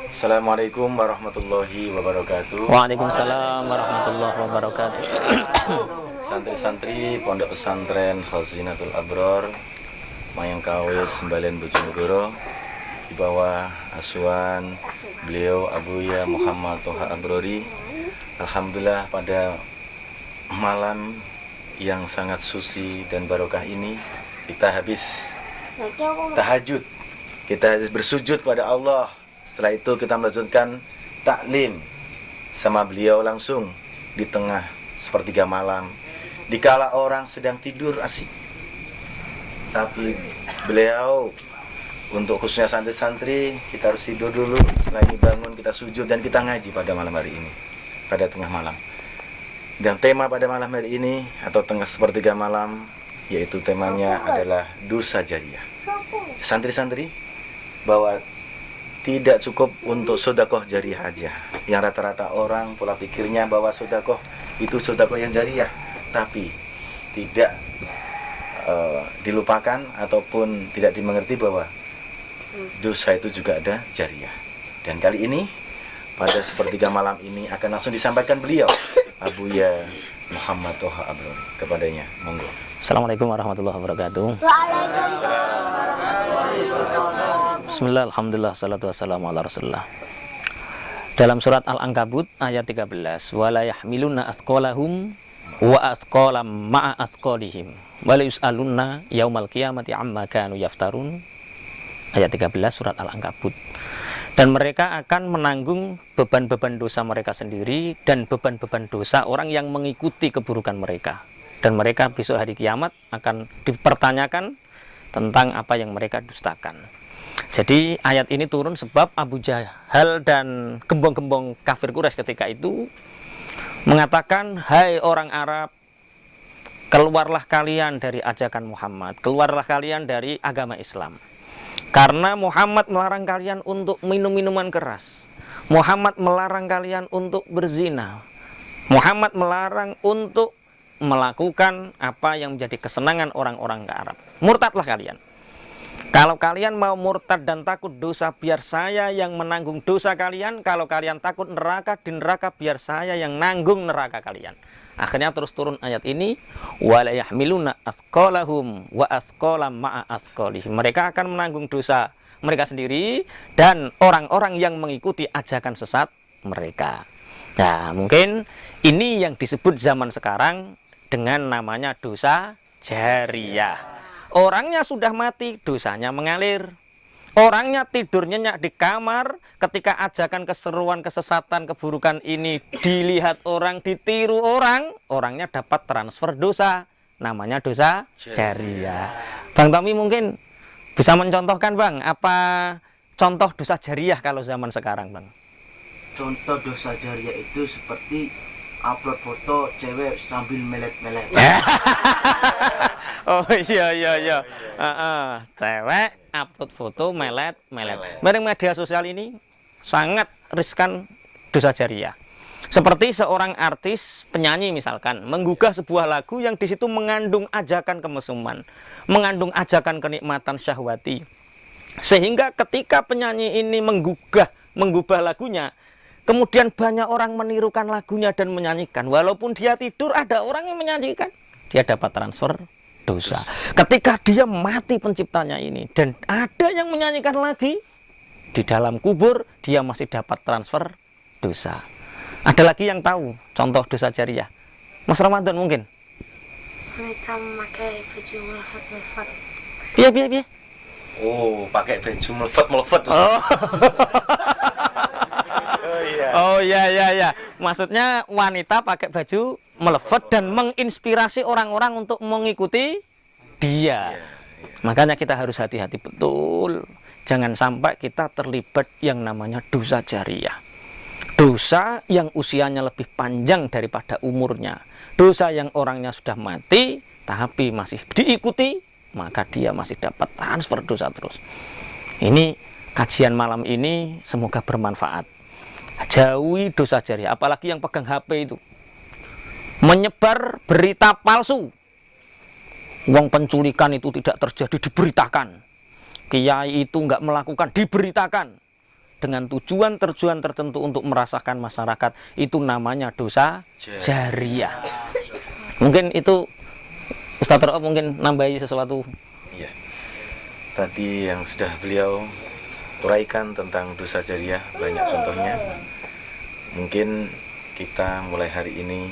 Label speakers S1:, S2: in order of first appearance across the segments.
S1: Assalamualaikum warahmatullahi wabarakatuh.
S2: Waalaikumsalam warahmatullahi wabarakatuh.
S1: Santri-santri Pondok Pesantren Khazinatul Abror Mayangkawis Mbalen Bojonegoro di bawah asuhan beliau Abuya Muhammad Toha Abrori. Alhamdulillah pada malam yang sangat suci dan barokah ini kita habis tahajud, kita habis bersujud pada Allah. Setelah itu kita melanjutkan taklim sama beliau langsung di tengah sepertiga malam, dikala orang sedang tidur asik. Tapi beliau untuk khususnya santri-santri, kita harus tidur dulu. Setelah ini bangun, kita sujud dan kita ngaji pada malam hari ini, pada tengah malam. Dan tema pada malam hari ini atau tengah sepertiga malam, yaitu temanya adalah dosa jariah. Santri-santri, bahwa tidak cukup untuk sedekah jariah aja. Yang rata-rata orang pola pikirnya bahwa sedekah itu sedekah yang jariah, tapi tidak dilupakan ataupun tidak dimengerti bahwa dosa itu juga ada jariah. Dan kali ini pada sepertiga malam ini akan langsung disampaikan beliau Abuya Muhammad Toha Abrori kepadanya. Monggo.
S2: Assalamualaikum warahmatullahi wabarakatuh. Bismillah, alhamdulillah, salatu wassalamu ala rasulullah. Dalam surat Al-Ankabut ayat 13, wala yahmiluna asqalahum wa asqalam ma'a asqalihim wala yus'alunna yaumal qiyamati amma kanu yaftarun. Ayat 13 surat Al-Ankabut. Dan mereka akan menanggung beban-beban dosa mereka sendiri dan beban-beban dosa orang yang mengikuti keburukan mereka. Dan mereka besok hari kiamat akan dipertanyakan tentang apa yang mereka dustakan. Jadi ayat ini turun sebab Abu Jahal dan gembong-gembong kafir Quraisy ketika itu mengatakan, hai orang Arab, keluarlah kalian dari ajakan Muhammad, keluarlah kalian dari agama Islam. Karena Muhammad melarang kalian untuk minum minuman keras, Muhammad melarang kalian untuk berzina, Muhammad melarang untuk melakukan apa yang menjadi kesenangan orang-orang Arab. Murtadlah kalian. Kalau kalian mau murtad dan takut dosa, biar saya yang menanggung dosa kalian. Kalau kalian takut neraka, di neraka biar saya yang nanggung neraka kalian. Akhirnya terus turun ayat ini, wala yahmiluna asqalahum wa asqalam ma'a asqalihim. Mereka akan menanggung dosa mereka sendiri dan orang-orang yang mengikuti ajakan sesat mereka. Nah, mungkin ini yang disebut zaman sekarang dengan namanya dosa jariah. Orangnya sudah mati, dosanya mengalir. Orangnya tidur nyenyak di kamar, ketika ajakan keseruan, kesesatan, keburukan ini dilihat orang, ditiru orang, orangnya dapat transfer dosa. Namanya dosa jariah. Bang Tommy mungkin bisa mencontohkan, Bang, apa contoh dosa jariah kalau zaman sekarang, Bang?
S3: Contoh dosa jariah itu seperti upload foto cewek sambil melet-melet.
S2: Oh iya. Cewek upload foto melet. Bareng media sosial ini sangat riskan dosa jariah. Seperti seorang artis penyanyi misalkan menggugah sebuah lagu yang di situ mengandung ajakan kemesuman, mengandung ajakan kenikmatan syahwati. Sehingga ketika penyanyi ini menggubah lagunya, kemudian banyak orang menirukan lagunya dan menyanyikan. Walaupun dia tidur, ada orang yang menyanyikan. Dia dapat transfer dosa. Ketika dia mati penciptanya ini, dan ada yang menyanyikan lagi, di dalam kubur, dia masih dapat transfer dosa. Ada lagi yang tahu contoh dosa jariah? Mas Ramadan mungkin?
S4: Mereka memakai baju melefat-melefat.
S2: Iya.
S1: Oh, pakai baju melefet.
S2: Oh iya. Maksudnya wanita pakai baju melefet dan menginspirasi orang-orang untuk mengikuti dia. Makanya kita harus hati-hati betul. Jangan sampai kita terlibat yang namanya dosa jariah. Dosa yang usianya lebih panjang daripada umurnya. Dosa yang orangnya sudah mati tapi masih diikuti, maka dia masih dapat transfer dosa terus. Ini kajian malam ini semoga bermanfaat. Jauhi dosa jariah, apalagi yang pegang HP itu menyebar berita palsu Uang penculikan itu tidak terjadi, diberitakan. Kiai itu nggak melakukan, diberitakan. Dengan tujuan tertentu untuk merasakan masyarakat, itu namanya dosa jariah. Mungkin itu Ustaz Rauf mungkin nambahi sesuatu.
S1: Iya. Tadi yang sudah beliau uraikan tentang dosa jariah banyak contohnya. Mungkin kita mulai hari ini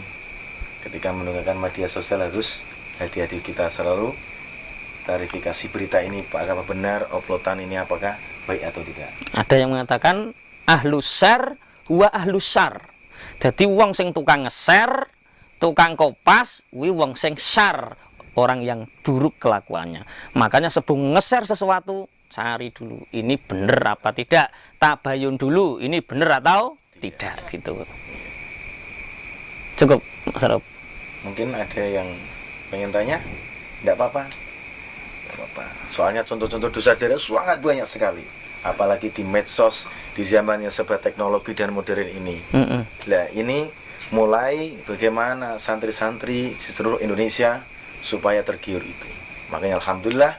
S1: ketika menggunakan media sosial harus hati-hati, kita selalu verifikasi berita ini apakah benar, uploadan ini apakah baik atau tidak.
S2: Ada yang mengatakan ahlus syar wa ahlus syar. Jadi wong sing tukang nge-share, tukang kopas, kuwi wong sing syar, orang yang buruk kelakuannya. Makanya sebelum nge-share sesuatu, cari dulu ini benar apa tidak, tabayun dulu ini benar atau tidak gitu. Cukup Mas Rauf.
S1: Mungkin ada yang pengen tanya? Tidak apa-apa. Tidak apa-apa. Soalnya contoh-contoh dosa jariah sangat banyak sekali. Apalagi di medsos, di zaman yang serba teknologi dan modern ini. Nah, ini mulai bagaimana santri-santri di seluruh Indonesia supaya tergiur itu. Makanya alhamdulillah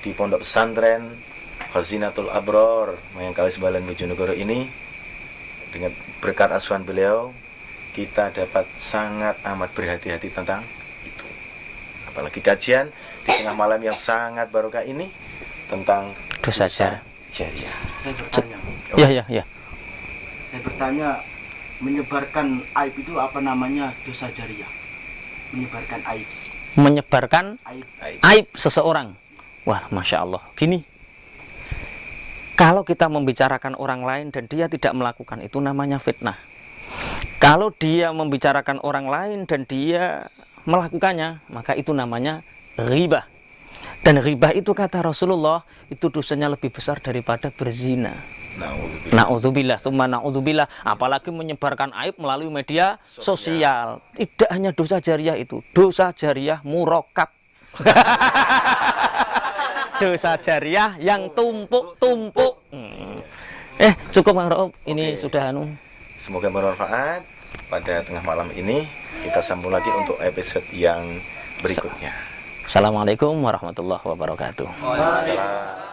S1: di Pondok Pesantren Khazinatul Abror Mayangkawis Balan Bojonegoro ini, dengan berkat asuhan beliau, kita dapat sangat amat berhati-hati tentang itu. Apalagi kajian di tengah malam yang sangat barokah ini tentang
S2: Dosa jariah.
S3: Saya bertanya.
S2: Ya.
S3: Saya bertanya, menyebarkan aib itu apa namanya dosa jariah? Menyebarkan aib.
S2: Menyebarkan
S3: Aib.
S2: aib seseorang. Wah, Masya Allah. Gini, kalau kita membicarakan orang lain dan dia tidak melakukan, itu namanya fitnah. Kalau dia membicarakan orang lain dan dia melakukannya, maka itu namanya ghibah. Dan ghibah itu kata Rasulullah, itu dosanya lebih besar daripada berzina. Na'udzubillah, tsumma na'udzubillah. Apalagi menyebarkan aib melalui media sosial. Tidak hanya dosa jariah itu, dosa jariah murakkab. Dosa jariah yang tumpuk-tumpuk. Cukup Bang Rauf, ini sudah
S1: Semoga bermanfaat. Pada tengah malam ini kita sambung lagi untuk episode yang berikutnya.
S2: Assalamualaikum warahmatullahi wabarakatuh.
S1: Waalaikumsalam.